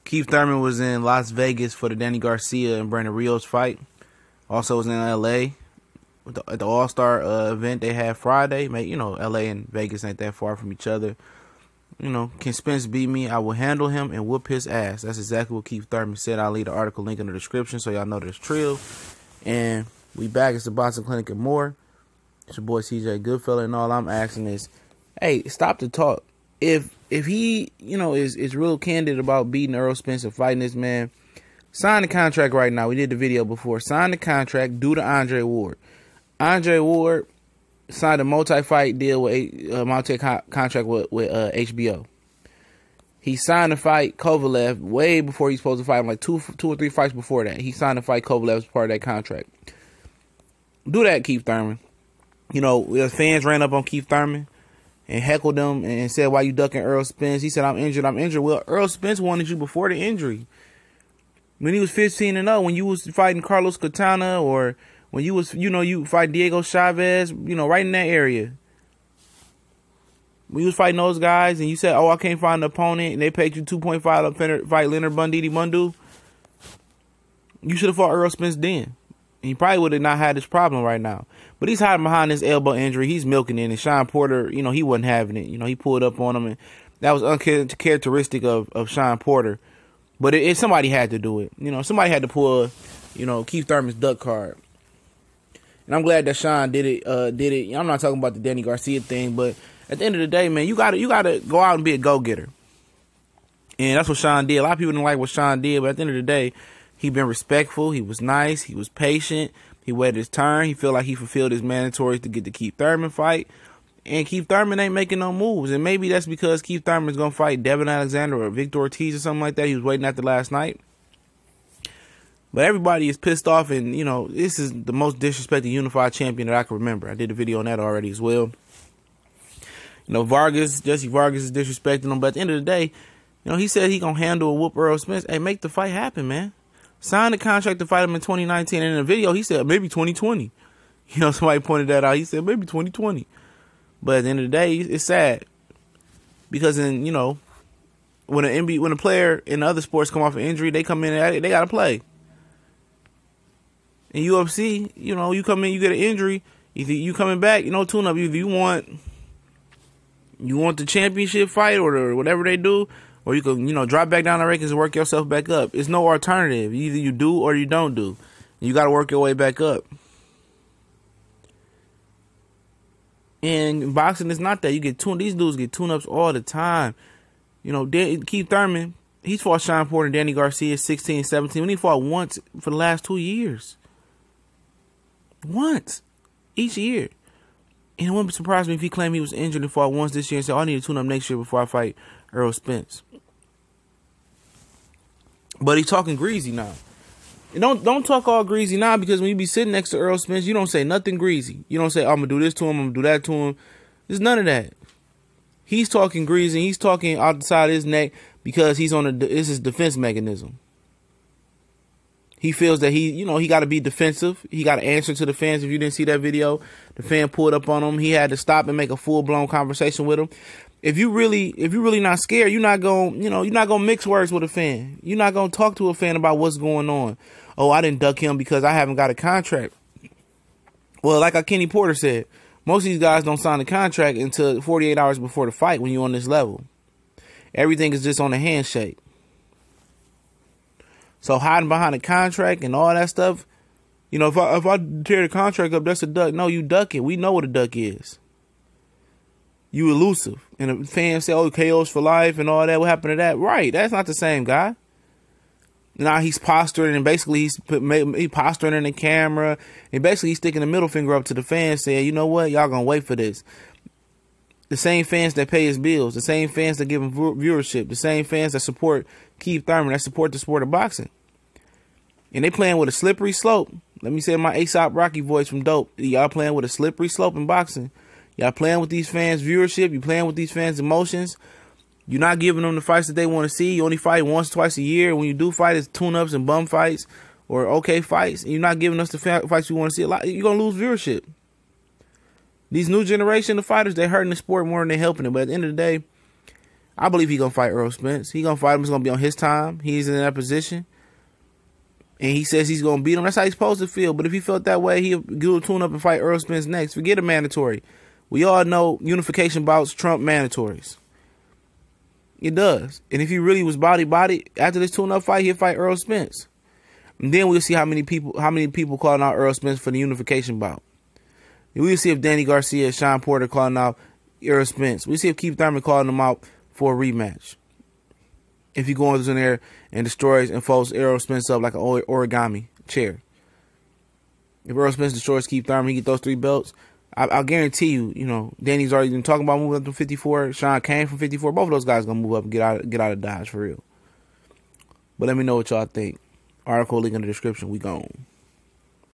Keith Thurman was in Las Vegas for the Danny Garcia and Brandon Rios fight. Also was in L.A. at the All-Star event they had Friday. You know, L.A. and Vegas ain't that far from each other. You know, can Spence beat me? I will handle him and whoop his ass. That's exactly what Keith Thurman said. I'll leave the article link in the description so y'all know that's true. And we back. It's the Boxing Clinic and more. It's your boy CJ Goodfella, and all I'm asking is, hey, stop the talk. If he, you know, is real candid about beating Errol Spence and fighting this man, sign the contract right now. We did the video before. Sign the contract. Do the Andre Ward. Andre Ward signed a multi-fight deal with contract with HBO. He signed to fight Kovalev way before he's supposed to fight him, like two or three fights before that. He signed to fight Kovalev as part of that contract. Do that, Keith Thurman. You know, the fans ran up on Keith Thurman and heckled him and said, why you ducking Errol Spence? He said, I'm injured. Well, Errol Spence wanted you before the injury. When he was 15-0, when you was fighting Carlos Katana, or when you was, you know, you fight Diego Chavez, you know, right in that area. When you was fighting those guys and you said, oh, I can't find an opponent, and they paid you $2.5 to fight Leonard Bunditi Bundu, you should have fought Errol Spence then. And he probably would have not had this problem right now. But he's hiding behind this elbow injury. He's milking it. And Sean Porter, you know, he wasn't having it. You know, he pulled up on him. And that was uncharacteristic of Sean Porter. But somebody had to do it. You know, somebody had to pull, you know, Keith Thurman's duck card. And I'm glad that Sean did it. I'm not talking about the Danny Garcia thing. But at the end of the day, man, you gotta go out and be a go-getter. And that's what Sean did. A lot of people didn't like what Sean did. But at the end of the day, he been respectful. He was nice. He was patient. He waited his turn. He felt like he fulfilled his mandatories to get the Keith Thurman fight. And Keith Thurman ain't making no moves. And maybe that's because Keith Thurman's going to fight Devin Alexander or Victor Ortiz or something like that. He was waiting after last night. But everybody is pissed off. And, you know, this is the most disrespected unified champion that I can remember. I did a video on that already as well. You know, Jesse Vargas is disrespecting him. But at the end of the day, you know, he said he going to handle a whoop Errol Spence. Hey, make the fight happen, man. Signed the contract to fight him in 2019. And in the video, he said maybe 2020. You know, somebody pointed that out. He said maybe 2020. But at the end of the day, it's sad. Because, you know, when a player in other sports come off an injury, they come in and they got to play. In UFC, you know, you come in, you get an injury. Either you coming back, you know, tune up. Either you want the championship fight or whatever they do, or you can, you know, drop back down the rankings and work yourself back up. It's no alternative. Either you do or you don't do. You got to work your way back up. And boxing is not that. You get these dudes get tune-ups all the time. You know, Keith Thurman, he's fought Sean Porter and Danny Garcia 16, 17. When he fought once for the last 2 years. Once. Each year. And it wouldn't surprise me if he claimed he was injured and fought once this year and said, oh, I need to tune up next year before I fight Errol Spence. But he's talking greasy now. And don't talk all greasy now, because when you be sitting next to Errol Spence, you don't say nothing greasy. You don't say, oh, I'm going to do this to him, I'm going to do that to him. There's none of that. He's talking greasy. He's talking out the side of his neck because he's on this is defense mechanism. He feels that he got to be defensive. He got to answer to the fans. If you didn't see that video, the fan pulled up on him. He had to stop and make a full-blown conversation with him. If you really not scared, you're not gonna mix words with a fan. You're not gonna talk to a fan about what's going on. Oh, I didn't duck him because I haven't got a contract. Well, like Kenny Porter said, most of these guys don't sign a contract until 48 hours before the fight when you're on this level. Everything is just on a handshake. So hiding behind a contract and all that stuff, you know, if I tear the contract up, that's a duck. No, you duck it. We know what a duck is. You elusive. And the fans say, oh, KOs for life and all that. What happened to that? Right. That's not the same guy. Now he's posturing, and basically he's posturing in the camera. And basically he's sticking the middle finger up to the fans saying, you know what? Y'all going to wait for this. The same fans that pay his bills. The same fans that give him viewership. The same fans that support Keith Thurman, that support the sport of boxing. And they playing with a slippery slope. Let me say my A$AP Rocky voice from Dope. Y'all playing with a slippery slope in boxing. Y'all playing with these fans' viewership. You playing with these fans' emotions. You're not giving them the fights that they want to see. You only fight once, twice a year. When you do fight, it's tune-ups and bum fights or okay fights. And you're not giving us the fights we want to see. You're going to lose viewership. These new generation of fighters, they're hurting the sport more than they're helping it. But at the end of the day, I believe he's going to fight Errol Spence. He's going to fight him. It's going to be on his time. He's in that position. And he says he's going to beat him. That's how he's supposed to feel. But if he felt that way, he'll do a tune-up and fight Errol Spence next. Forget a mandatory. We all know unification bouts trump mandatories. It does. And if he really was body, after this tune-up fight, he'll fight Errol Spence. And then we'll see how many people calling out Errol Spence for the unification bout. And we'll see if Danny Garcia and Sean Porter calling out Errol Spence. We'll see if Keith Thurman calling them out for a rematch. If he goes in there and destroys and folds Errol Spence up like an origami chair. If Errol Spence destroys Keith Thurman, he get those 3 belts. I'll guarantee you, Danny's already been talking about moving up to 54. Sean came from 54. Both of those guys going to move up and get out of Dodge for real. But let me know what y'all think. Article link in the description. We gone.